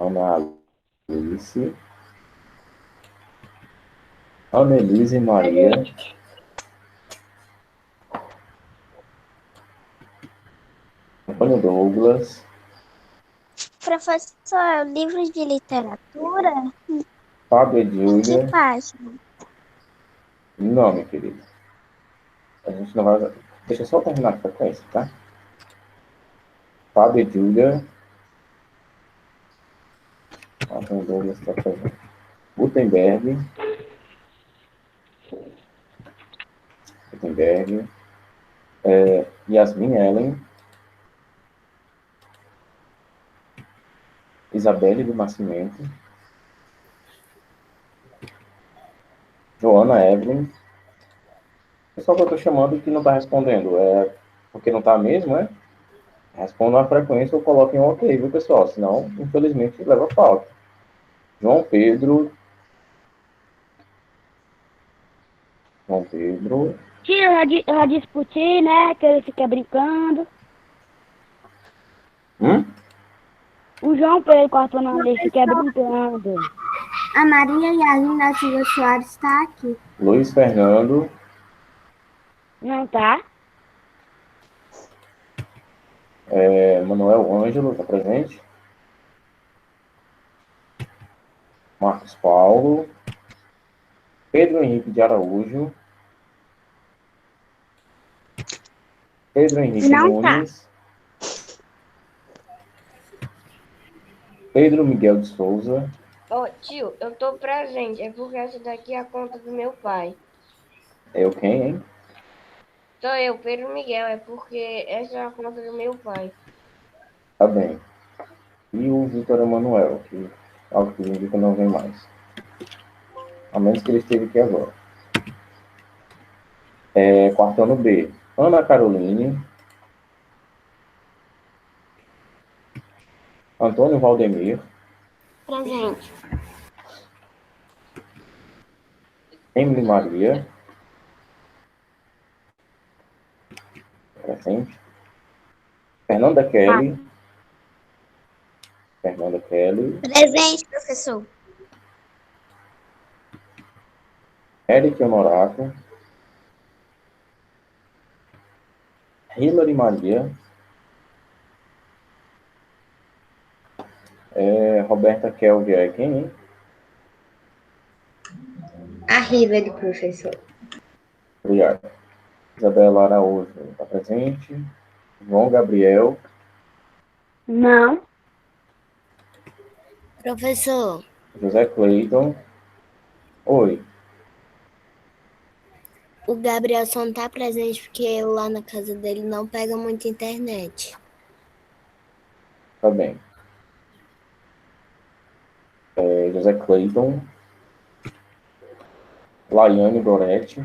Ana Alice, Annelise Maria, Antônio Douglas, Professor, livros de literatura? Fábio Em que Edilha. página? Não, meu querido. A gente não vai. Deixa eu só terminar a frequência, tá? Fábio Edilha. Antônio Douglas está presente. Gutenberg. Gutenberg. Yasmin Ellen. Isabelle do Nascimento. Joana Evelyn. Só que eu estou chamando que não está respondendo. É porque não está mesmo, né? Responda a frequência ou coloquem um ok, viu, pessoal? Senão, infelizmente, leva falta. João Pedro. João Pedro. Tio, eu já discuti, né? Que ele fica brincando. O João Pedro cortando a lei fica brincando. A Maria Yalina da Silva Soares está aqui. Luiz Fernando. Não tá? Manuel Ângelo, está presente. Marcos Paulo. Pedro Henrique de Araújo. Pedro Henrique Não tá. Nunes. Pedro Miguel de Souza. Tio, eu tô presente. É porque essa daqui é a conta do meu pai. Eu quem, hein? Sou eu, Pedro Miguel. É porque essa é a conta do meu pai. Tá bem. E o Vitor Emanuel, que algo que indica não vem mais. A menos que ele esteja aqui agora. Quarto ano B. Ana Caroline. Antônio Valdemir. Presente. Emily Maria. Presente. Fernanda Kelly. Fernanda Kelly. Presente, professor. Eric Honorato. Hilary Maria. Roberta Kelvin é quem, hein? A Hilary, professor. Obrigado. Isabela Araújo está presente. João Gabriel. Não. Professor, José Cleiton. Oi. o Gabriel só não tá presente porque lá na casa dele não pega muita internet. Tá bem. José Cleiton. Laiane Goretti.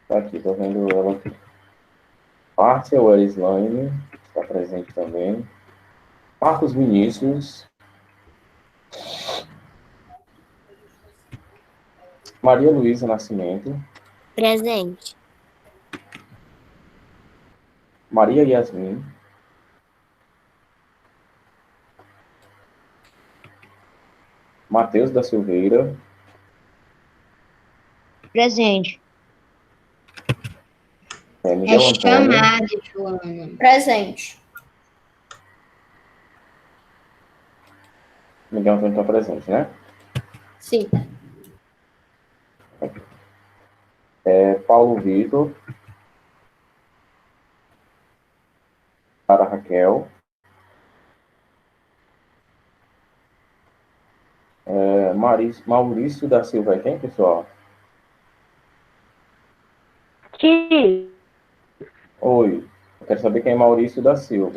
Tá aqui, tô vendo ela aqui. Márcia Werislaine. Está presente também. Marcos Vinícius. Maria Luísa Nascimento. Presente. Maria Yasmin. Matheus da Silveira. Presente. Miguel Antônio. Joana. Presente. Miguel Antônio está presente, né? Sim. Paulo Vitor. Sara Raquel. Maurício da Silva é quem, pessoal? Tio, Oi. Eu quero saber quem é Maurício da Silva.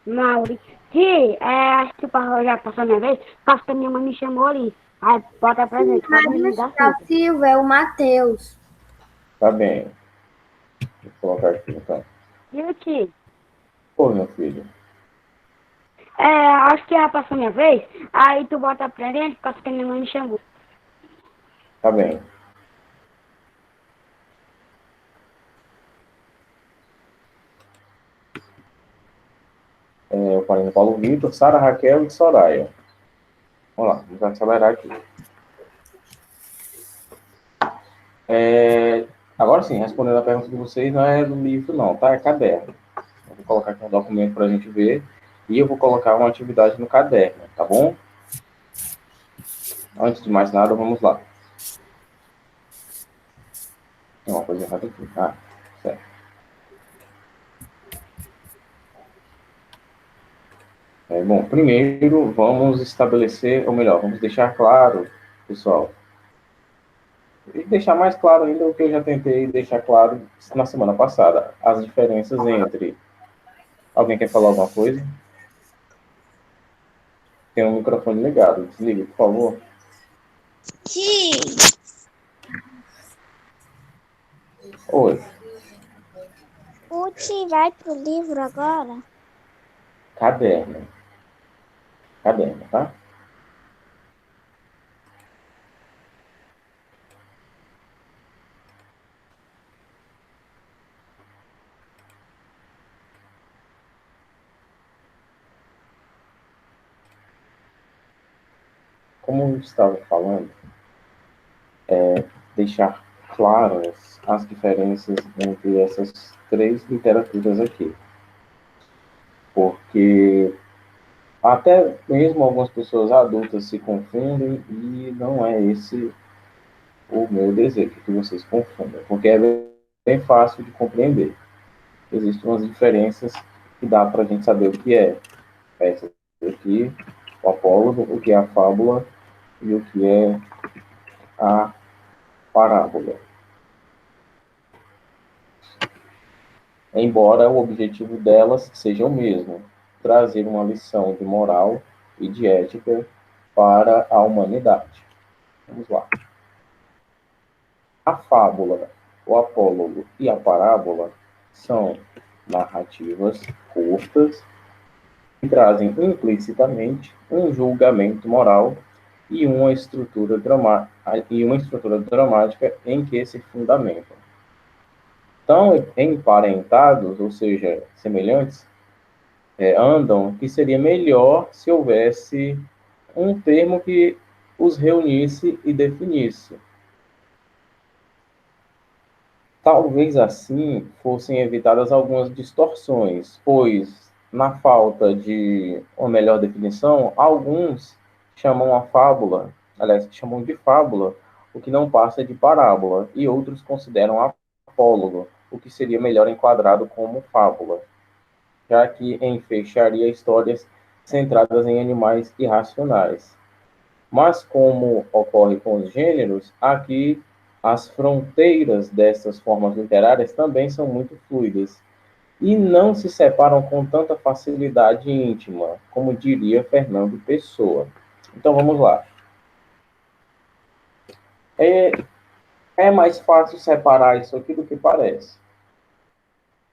Maurício. Tio, acho que o Paulo já passou a minha vez. Acho que a minha mãe me chamou ali. Aí bota presente, pode me ligar sempre. Silva é o Matheus. Tá bem. Vou colocar aqui, então. Viu, tio? Oi, meu filho. Acho que já passou a minha vez. Aí tu bota presente, por causa que a minha mãe me chamou. Tá bem. O Marina, Paulo Vitor, Sara, Raquel e Soraya. Vamos lá, vamos acelerar aqui. Agora sim, respondendo a pergunta de vocês, não é do livro não, tá? É caderno. Eu vou colocar aqui um documento para a gente ver e eu vou colocar uma atividade no caderno, tá bom? Antes de mais nada, vamos lá. Tem uma coisa errada aqui. Ah, certo. Bom, primeiro vamos estabelecer, ou melhor, vamos deixar claro, pessoal, e deixar mais claro ainda o que eu já tentei deixar claro na semana passada, as diferenças entre... Alguém quer falar alguma coisa? Tem um microfone ligado, desligue, por favor. Sim. Oi. O Ti vai pro livro agora? Caderno. Caderno, tá? Como eu estava falando, deixar claras as diferenças entre essas três literaturas aqui. Porque até mesmo algumas pessoas adultas se confundem e não é esse o meu desejo, que vocês confundam, porque é bem fácil de compreender. Existem umas diferenças que dá para a gente saber o que é essa aqui, o apólogo, o que é a fábula e o que é a parábola. Embora o objetivo delas seja o mesmo, trazer uma lição de moral e de ética para a humanidade. Vamos lá. A fábula, o apólogo e a parábola são narrativas curtas que trazem implicitamente um julgamento moral e uma estrutura dramática em que se fundamentam. Tão emparentados, ou seja, semelhantes, andam, que seria melhor se houvesse um termo que os reunisse e definisse. Talvez assim fossem evitadas algumas distorções, pois, na falta de uma melhor definição, alguns chamam a fábula, aliás, chamam de fábula, o que não passa de parábola, e outros consideram apólogo, o que seria melhor enquadrado como fábula, já que enfeixaria histórias centradas em animais irracionais. Mas, como ocorre com os gêneros, aqui as fronteiras dessas formas literárias também são muito fluidas e não se separam com tanta facilidade íntima, como diria Fernando Pessoa. Então, vamos lá. É mais fácil separar isso aqui do que parece.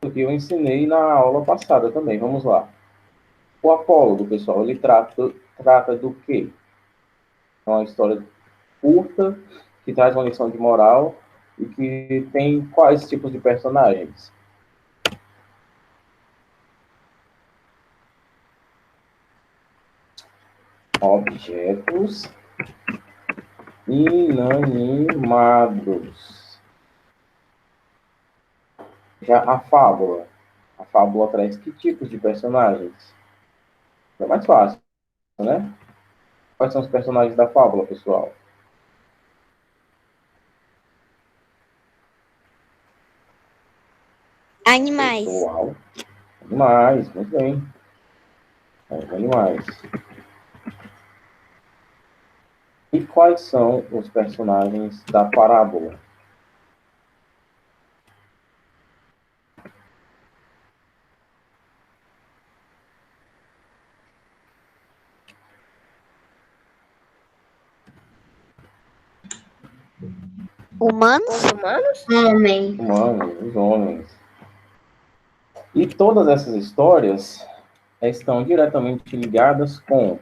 O que eu ensinei na aula passada também. Vamos lá. O apólogo, pessoal, ele trata do quê? É uma história curta, que traz uma lição de moral e que tem quais tipos de personagens? Objetos inanimados. Já a fábula traz que tipos de personagens? É mais fácil, né? Quais são os personagens da fábula, pessoal? Animais. Pessoal. Animais, muito bem. Animais. E quais são os personagens da parábola? Humanos? Os humanos? Homem. Humanos, os homens. E todas essas histórias estão diretamente ligadas com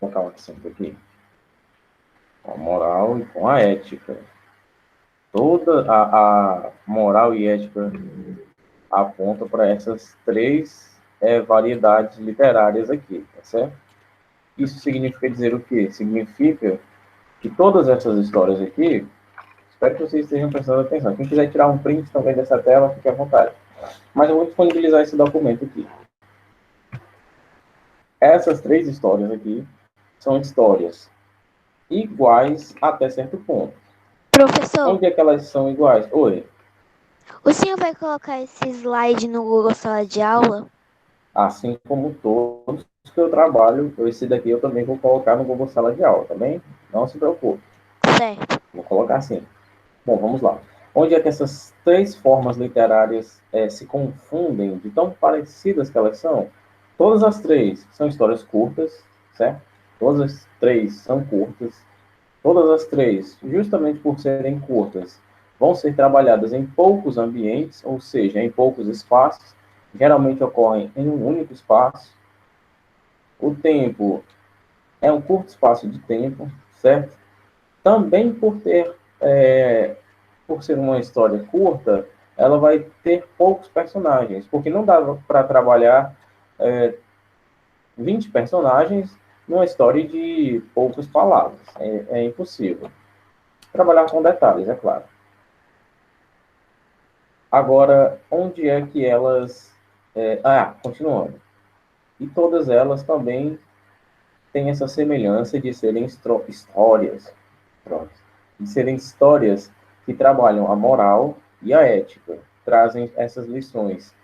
vou colocar um acento aqui, com a moral e com a ética. Toda a moral e ética aponta para essas três variedades literárias aqui, tá certo? Isso significa dizer o quê? Significa que todas essas histórias aqui, espero que vocês estejam prestando atenção. Quem quiser tirar um print também dessa tela, fique à vontade. Mas eu vou disponibilizar esse documento aqui. Essas três histórias aqui são histórias iguais até certo ponto. Professor, Onde é que elas são iguais? Oi. o senhor vai colocar esse slide no Google Sala de Aula? Assim como todos que eu trabalho, esse daqui eu também vou colocar no Google Sala de Aula, tá bem? Não se preocupe. Certo. Vou colocar assim. Bom, vamos lá. Onde é que essas três formas literárias se confundem, de tão parecidas que elas são? Todas as três são histórias curtas, certo? Todas as três são curtas. Todas as três, justamente por serem curtas, vão ser trabalhadas em poucos ambientes, ou seja, em poucos espaços. Geralmente ocorrem em um único espaço. O tempo é um curto espaço de tempo, certo? Também por ser uma história curta, ela vai ter poucos personagens, porque não dá para trabalhar 20 personagens numa história de poucas palavras. É impossível. Trabalhar com detalhes, é claro. Agora, onde é que elas... continuando. E todas elas também têm essa semelhança de serem histórias, de serem histórias que trabalham a moral e a ética, trazem essas lições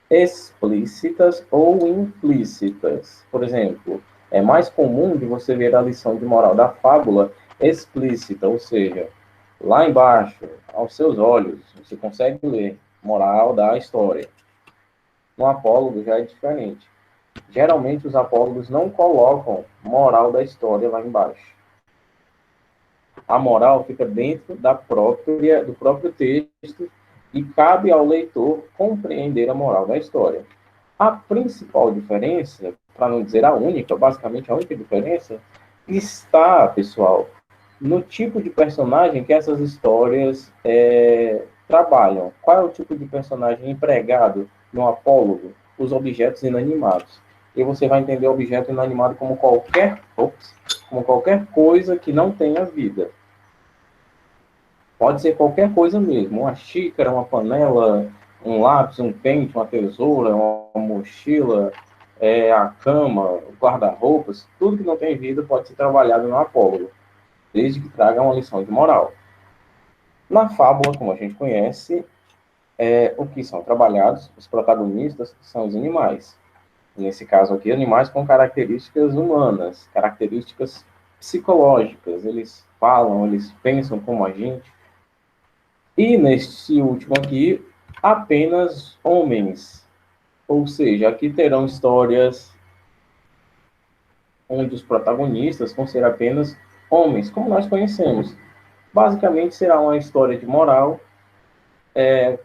explícitas ou implícitas. Por exemplo, é mais comum de você ver a lição de moral da fábula explícita, ou seja, lá embaixo, aos seus olhos, você consegue ler moral da história. No apólogo já é diferente. Geralmente os apólogos não colocam moral da história lá embaixo. A moral fica dentro do próprio texto e cabe ao leitor compreender a moral da história. A principal diferença, para não dizer a única, basicamente a única diferença, está, pessoal, no tipo de personagem que essas histórias trabalham. Qual é o tipo de personagem empregado no apólogo? Os objetos inanimados. E você vai entender o objeto inanimado como qualquer coisa que não tenha vida. Pode ser qualquer coisa mesmo, uma xícara, uma panela, um lápis, um pente, uma tesoura, uma mochila, a cama, o guarda-roupas, tudo que não tem vida pode ser trabalhado no apólogo, desde que traga uma lição de moral. Na fábula, como a gente conhece, o que são trabalhados, os protagonistas são os animais. Nesse caso aqui, animais com características humanas, características psicológicas. Eles falam, eles pensam como a gente. E neste último aqui, apenas homens. Ou seja, aqui terão histórias onde os protagonistas vão ser apenas homens, como nós conhecemos. Basicamente, será uma história de moral,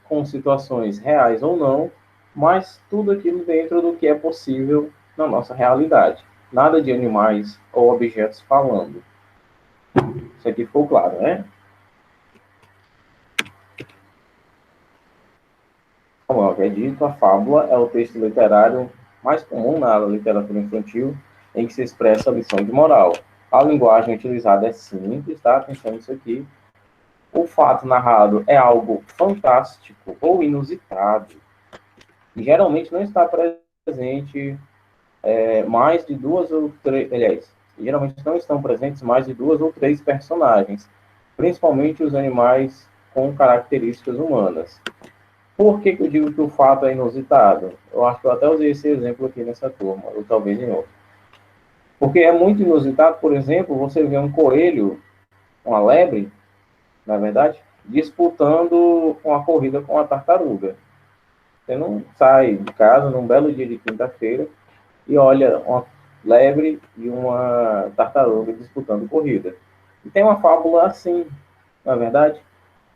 com situações reais ou não, mas tudo aquilo dentro do que é possível na nossa realidade. Nada de animais ou objetos falando. Isso aqui ficou claro, né? Como eu havia dito, a fábula é o texto literário mais comum na literatura infantil em que se expressa a lição de moral. A linguagem utilizada é simples, tá? Atenção nisso aqui. O fato narrado é algo fantástico ou inusitado. E geralmente não está presente mais de duas ou três... Aliás, geralmente não estão presentes mais de duas ou três personagens, principalmente os animais com características humanas. Por que eu digo que o fato é inusitado? Eu acho que eu até usei esse exemplo aqui nessa turma, ou talvez em outra. Porque é muito inusitado, por exemplo, você vê um coelho, uma lebre, na verdade, disputando uma corrida com uma tartaruga. Você não sai de casa num belo dia de quinta-feira e olha uma lebre e uma tartaruga disputando corrida. E tem uma fábula assim, na verdade,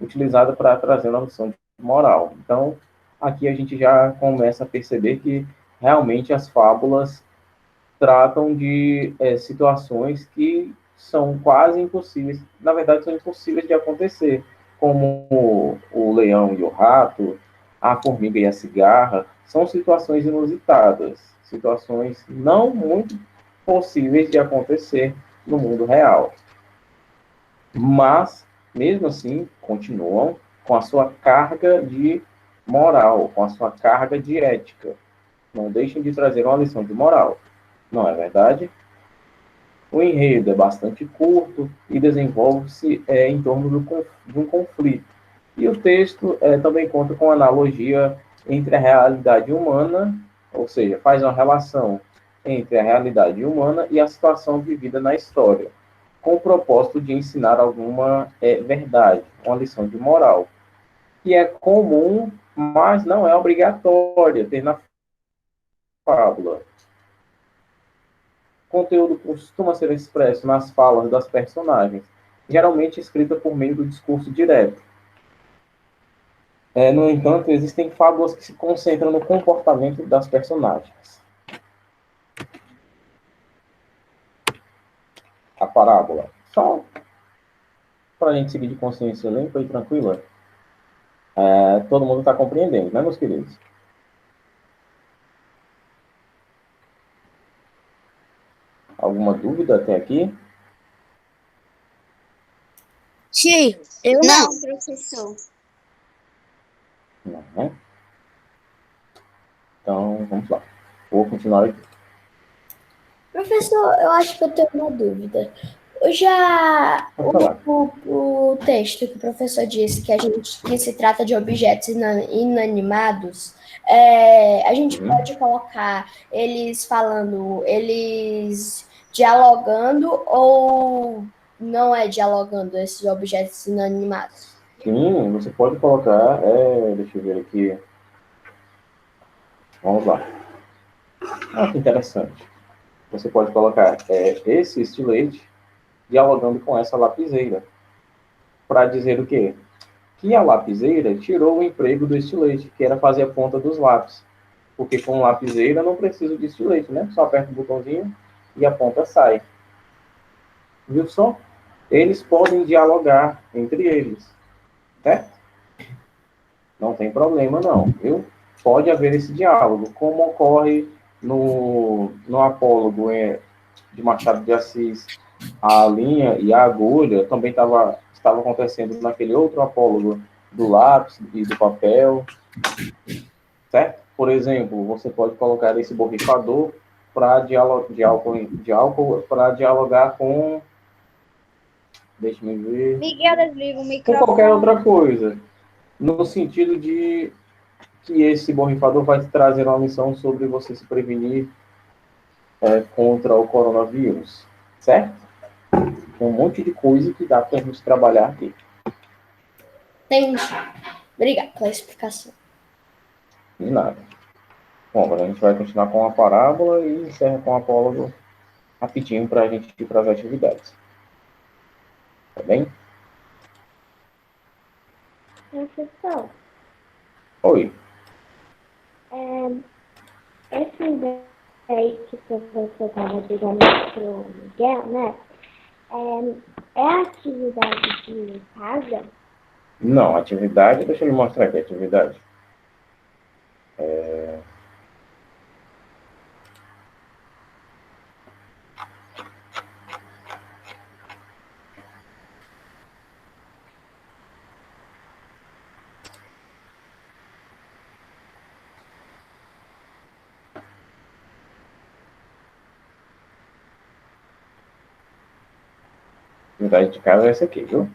utilizada para trazer uma lição de moral. Então, aqui a gente já começa a perceber que realmente as fábulas tratam de situações que são quase impossíveis, na verdade são impossíveis de acontecer, como o leão e o rato, a formiga e a cigarra, são situações inusitadas, situações não muito possíveis de acontecer no mundo real. Mas, mesmo assim, continuam com a sua carga de moral, com a sua carga de ética. Não deixem de trazer uma lição de moral. Não é verdade? O enredo é bastante curto e desenvolve-se em torno de um conflito. E o texto também conta com analogia entre a realidade humana, ou seja, faz uma relação entre a realidade humana e a situação vivida na história, com o propósito de ensinar alguma verdade, uma lição de moral, que é comum, mas não é obrigatória ter na fábula. O conteúdo costuma ser expresso nas falas das personagens, geralmente escrita por meio do discurso direto. No entanto, existem fábulas que se concentram no comportamento das personagens. A parábola. Só para a gente seguir de consciência limpa e tranquila. Todo mundo está compreendendo, né, meus queridos? Alguma dúvida até aqui? Sim, eu não. Não, professor. Não, né? Então, vamos lá. Vou continuar aqui. Professor, eu acho que eu tenho uma dúvida. Pode falar. O texto que o professor disse que se trata de objetos inanimados, a gente pode colocar eles falando, eles dialogando ou não é dialogando esses objetos inanimados? Sim, você pode colocar. Deixa eu ver aqui. Vamos lá. Que interessante. Você pode colocar esse estilete dialogando com essa lapiseira. Para dizer o quê? Que a lapiseira tirou o emprego do estilete, que era fazer a ponta dos lápis. Porque com lapiseira não precisa de estilete, né? Só aperta o botãozinho e a ponta sai. Viu só? Eles podem dialogar entre eles. Certo? Não tem problema não, viu? Pode haver esse diálogo, como ocorre no apólogo de Machado de Assis. A linha e a agulha também estava acontecendo naquele outro apólogo do lápis e do papel, certo? Por exemplo, você pode colocar esse borrifador para dialogar com, deixa-me ver, Miguel, desliga o com microfone. qualquer outra coisa, no sentido de que esse borrifador vai te trazer uma missão sobre você se prevenir contra o coronavírus, certo? Tem um monte de coisa que dá para a gente trabalhar aqui. Entendi. Obrigada pela explicação. De nada. Bom, agora a gente vai continuar com a parábola e encerra com o apólogo rapidinho para a gente ir para as atividades. Tá bem? Professor, Oi. esse daí que o professor estava dizendo pro Miguel, né? É atividade de casa? Não, atividade, deixa eu lhe mostrar aqui a atividade. Atividade de casa é essa aqui, viu?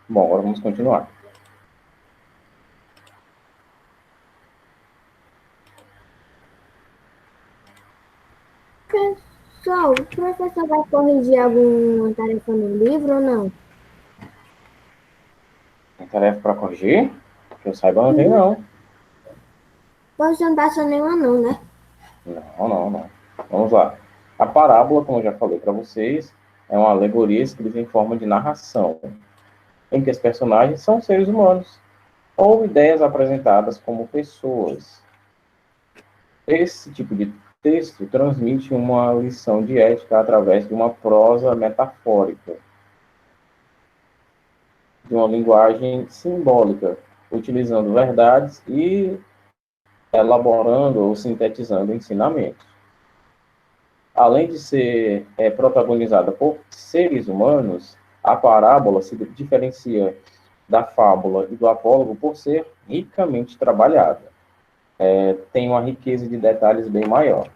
Bom, agora vamos continuar. Professor, o professor vai corrigir alguma tarefa no livro ou não? Tem tarefa para corrigir? Que eu saiba, não tem, não. Pode não passar nenhuma não, né? Não. Vamos lá. A parábola, como eu já falei para vocês, é uma alegoria escrita em forma de narração, em que os personagens são seres humanos, ou ideias apresentadas como pessoas. Esse tipo de texto transmite uma lição de ética através de uma prosa metafórica, de uma linguagem simbólica, utilizando verdades e elaborando ou sintetizando ensinamentos. Além de ser protagonizada por seres humanos, a parábola se diferencia da fábula e do apólogo por ser ricamente trabalhada. Tem uma riqueza de detalhes bem maior.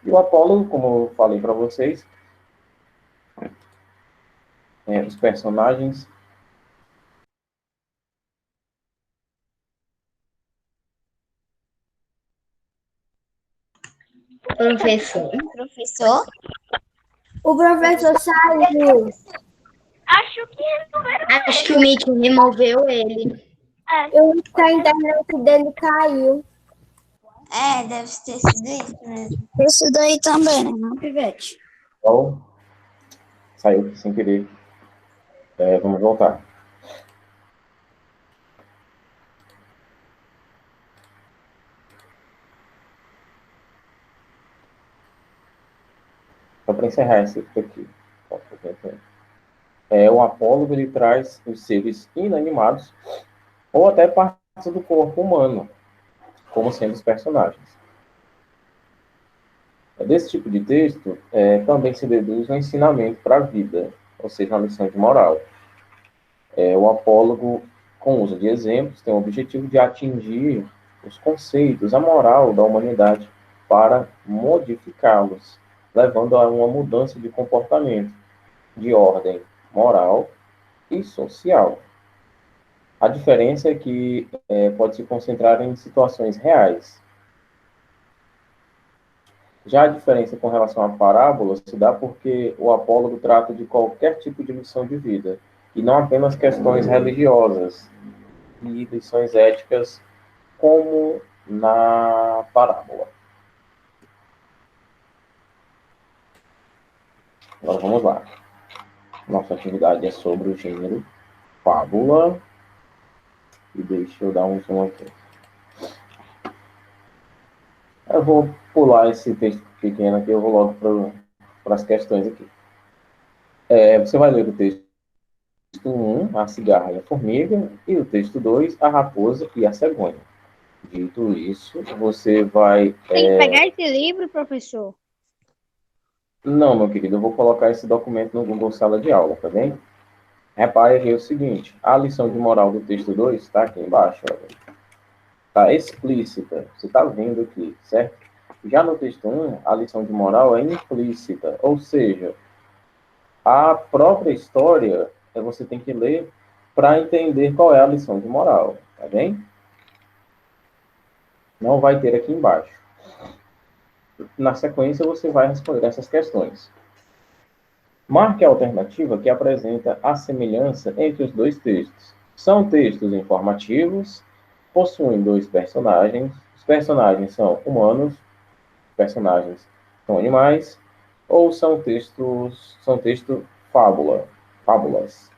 E o apólogo, como eu falei para vocês, os personagens... Professor. Professor? O professor saiu. Acho que Acho que o Mickey removeu ele. Eu acho que a internet dele caiu. É, deve ter sido isso mesmo. Isso daí também, né, não, Pivete? Então, saiu aqui sem querer. Vamos voltar. Só para encerrar esse aqui. O apólogo, ele traz os seres inanimados ou até partes do corpo humano como sendo os personagens. Desse tipo de texto, também se deduz um ensinamento para a vida, ou seja, uma lição de moral. O apólogo, com o uso de exemplos, tem o objetivo de atingir os conceitos, a moral da humanidade, para modificá-los, levando a uma mudança de comportamento, de ordem moral e social. A diferença é que pode se concentrar em situações reais. Já a diferença com relação à parábola se dá porque o apólogo trata de qualquer tipo de lição de vida, e não apenas questões religiosas e lições éticas, como na parábola. Agora vamos lá. Nossa atividade é sobre o gênero fábula. E deixa eu dar um zoom aqui. Eu vou pular esse texto pequeno aqui, eu vou logo para as questões aqui. Você vai ler o texto 1, a cigarra e a formiga, e o texto 2, a raposa e a cegonha. Dito isso, você vai... Tem que pegar esse livro, professor? Não, meu querido, eu vou colocar esse documento no Google Sala de Aula, tá bem? Repare aqui o seguinte, a lição de moral do texto 2 está aqui embaixo, está explícita, você está vendo aqui, certo? Já no texto 1, a lição de moral é implícita, ou seja, a própria história você tem que ler para entender qual é a lição de moral, tá bem? Não vai ter aqui embaixo. Na sequência, você vai responder essas questões. Marque a alternativa que apresenta a semelhança entre os dois textos. São textos informativos, possuem dois personagens, os personagens são humanos, os personagens são animais, ou são fábulas.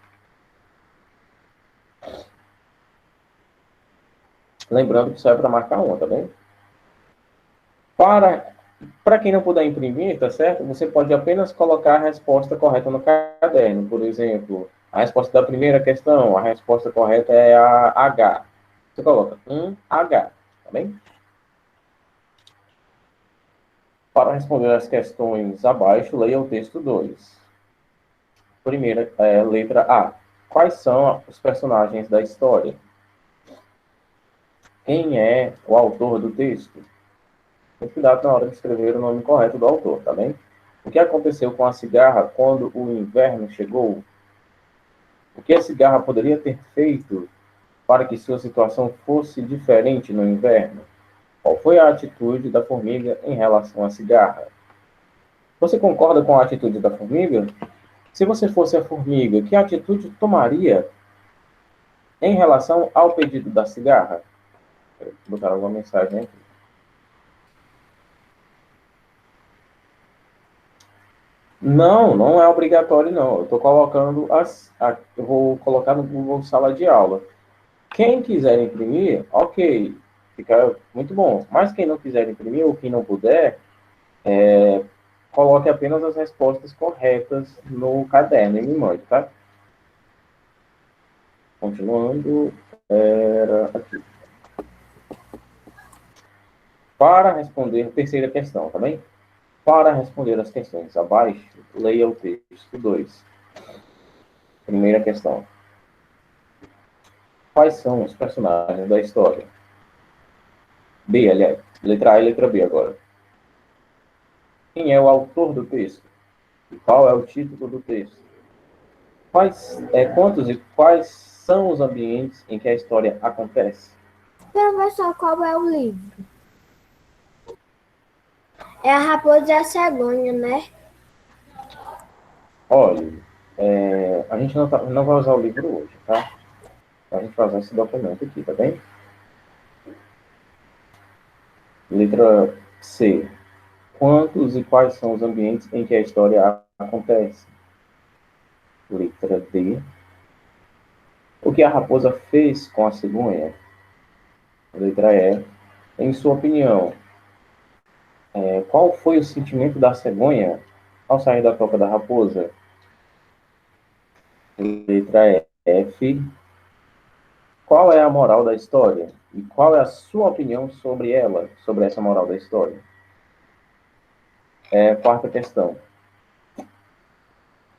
Lembrando que isso é para marcar uma, tá bem? Para quem não puder imprimir, tá certo? Você pode apenas colocar a resposta correta no caderno. Por exemplo, a resposta da primeira questão, a resposta correta é a H. Você coloca H, tá bem? Para responder as questões abaixo, leia o texto 2. Primeira, letra A. Quais são os personagens da história? Quem é o autor do texto? Tem cuidado na hora de escrever o nome correto do autor, tá bem? O que aconteceu com a cigarra quando o inverno chegou? O que a cigarra poderia ter feito para que sua situação fosse diferente no inverno? Qual foi a atitude da formiga em relação à cigarra? Você concorda com a atitude da formiga? Se você fosse a formiga, que atitude tomaria em relação ao pedido da cigarra? Vou botar alguma mensagem aqui. Não, não é obrigatório, não. Eu estou colocando eu vou colocar no Google Sala de Aula. Quem quiser imprimir, ok, fica muito bom. Mas quem não quiser imprimir ou quem não puder, coloque apenas as respostas corretas no caderno e me mande, tá? Continuando, era aqui. Para responder, terceira questão, tá bem? Para responder as questões abaixo, leia o texto 2. Primeira questão. Quais são os personagens da história? B, aliás, letra A e letra B agora. Quem é o autor do texto? E qual é o título do texto? Quantos e quais são os ambientes em que a história acontece? Professor, qual é o livro? É a Raposa e a Cegonha, né? Olha, a gente não vai usar o livro hoje, tá? A gente vai usar esse documento aqui, tá bem? Letra C. Quantos e quais são os ambientes em que a história acontece? Letra D. O que a raposa fez com a cegonha? Letra E. Em sua opinião, qual foi o sentimento da cegonha ao sair da toca da raposa? Letra F. Qual é a moral da história? E qual é a sua opinião sobre ela, sobre essa moral da história? Quarta questão.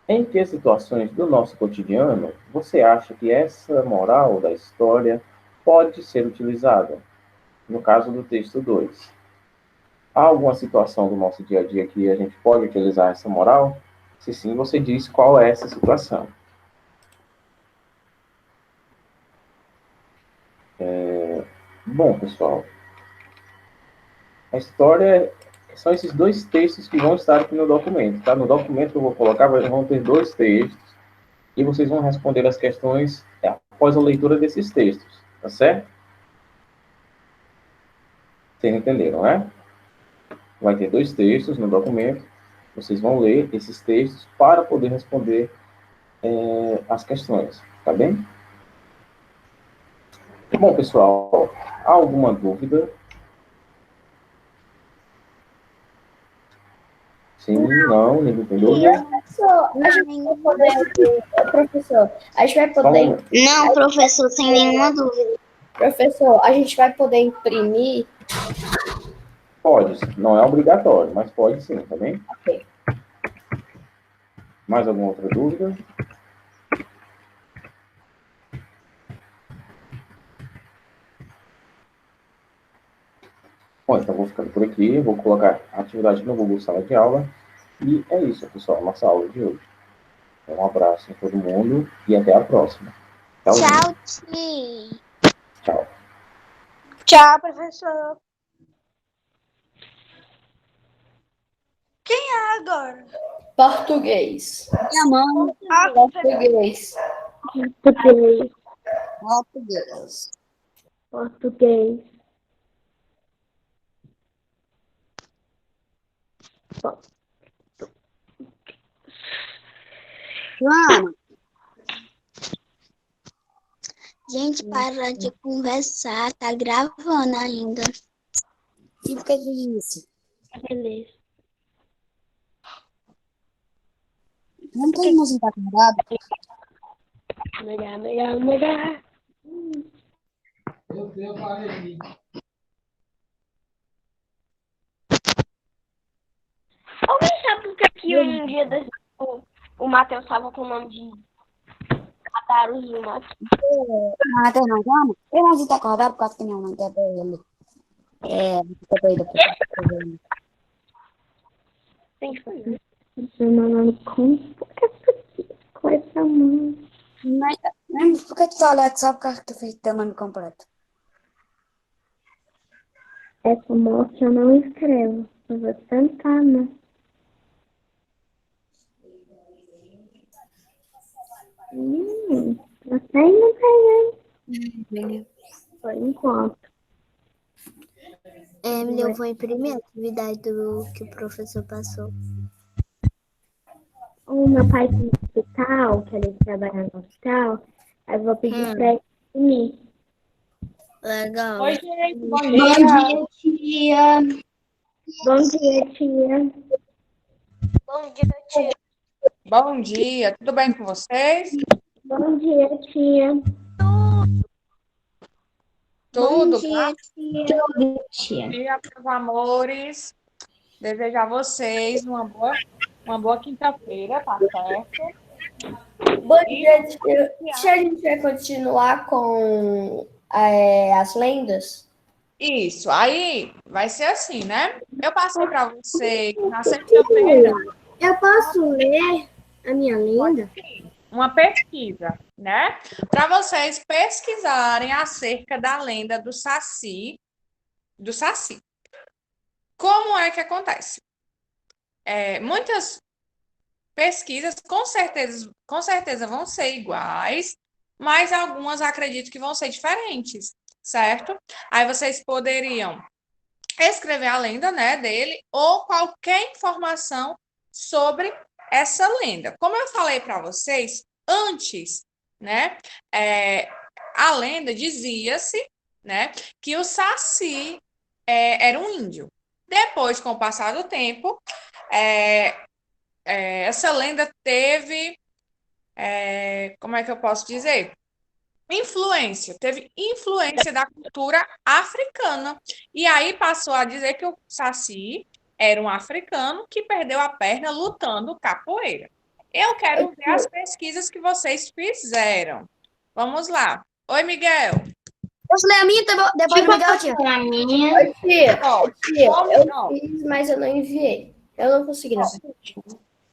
Em que situações do nosso cotidiano você acha que essa moral da história pode ser utilizada? No caso do texto 2. Há alguma situação do nosso dia a dia que a gente pode utilizar essa moral? Se sim, você diz qual é essa situação. Bom, pessoal, a história são esses dois textos que vão estar aqui no documento, tá? No documento que eu vou colocar, vão ter dois textos e vocês vão responder as questões após a leitura desses textos, tá certo? Vocês entenderam, né? Vai ter dois textos no documento, vocês vão ler esses textos para poder responder as questões, tá bem? Bom, pessoal, há alguma dúvida? Sim, não, ninguém tem dúvida? Professor, a gente vai poder... Professor, a gente vai poder... Não, professor, sem nenhuma dúvida. Professor, a gente vai poder imprimir? Pode, não é obrigatório, mas pode sim, tá bem? Ok. Mais alguma outra dúvida? Bom, então vou ficando por aqui, vou colocar a atividade no Google Sala de Aula. E é isso, pessoal, nossa aula de hoje. Um abraço a todo mundo e até a próxima. Tchau, tio. Tchau. Tchau, professor. Agora. Português. Minha mãe. Português. Português. Português. Português. Joana. Gente, para de conversar, tá gravando ainda. E por que disso? Beleza. Não tem música acordada? Melhor. Eu falei aqui. Alguém sabe por que um dia desse, o Matheus estava com o nome de Cataruzinho, Matheus? Matheus não chama? Eu não sei acordado por causa que minha mãe quer ver ele. Fica doida por causa. Tem que fazer. Coisa muito. Mas por que tu tá olhando só por causa que tu fez teu nome completo? Essa morte eu não escrevo. Eu vou tentar, né? Até aí não peguei. Por enquanto. Emily, eu vou imprimir a atividade que o professor passou. o meu pai tem um hospital, que ele trabalha no hospital, aí eu vou pedir pra ele imprimir. Legal. Oi, gente, bom Bom dia. dia, tia. Bom dia, tia. Bom dia, tia. Bom dia, tudo bem com vocês? Bom dia, tia. Tudo, Dia, tia. Tia. dia, meus amores. Desejo a vocês uma boa quinta-feira, tá certo? Bom E dia, tia. Tia, a gente vai continuar com as lendas? isso, aí vai ser assim, né? Eu passei para vocês na sexta-feira Eu posso ler a minha lenda? uma pesquisa, né? Para vocês pesquisarem acerca da lenda do Saci. Como é que acontece? Muitas pesquisas com certeza vão ser iguais, mas algumas acredito que vão ser diferentes, certo? Aí vocês poderiam escrever a lenda, né, dele ou qualquer informação sobre essa lenda. Como eu falei para vocês antes, né, a lenda dizia-se, né, que o Saci era um índio. Depois, com o passar do tempo, essa lenda teve, como é que eu posso dizer? Teve influência da cultura africana. E aí passou a dizer que o Saci era um africano que perdeu a perna lutando capoeira. Eu quero ver as pesquisas que vocês fizeram. Vamos lá. Oi, Miguel. Posso ler a minha depois do Miguel, tia? A minha. Oi, tia. Ó, Tia, eu não. fiz, mas eu não enviei. Eu não consegui, não.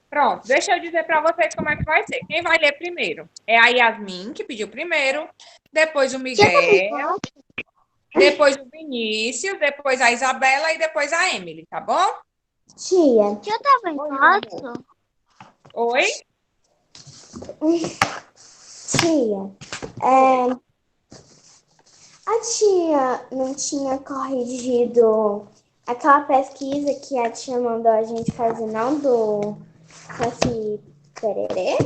Pronto, deixa eu dizer para vocês como é que vai ser. Quem vai ler primeiro? É a Yasmin, que pediu primeiro, depois o Miguel, depois o Vinícius, depois a Isabela e depois a Emily, tá bom? Tia. Tia, tá bem fácil? Oi? Tia. A tia não tinha corrigido aquela pesquisa que a tia mandou a gente fazer, não, do Saci Pererê?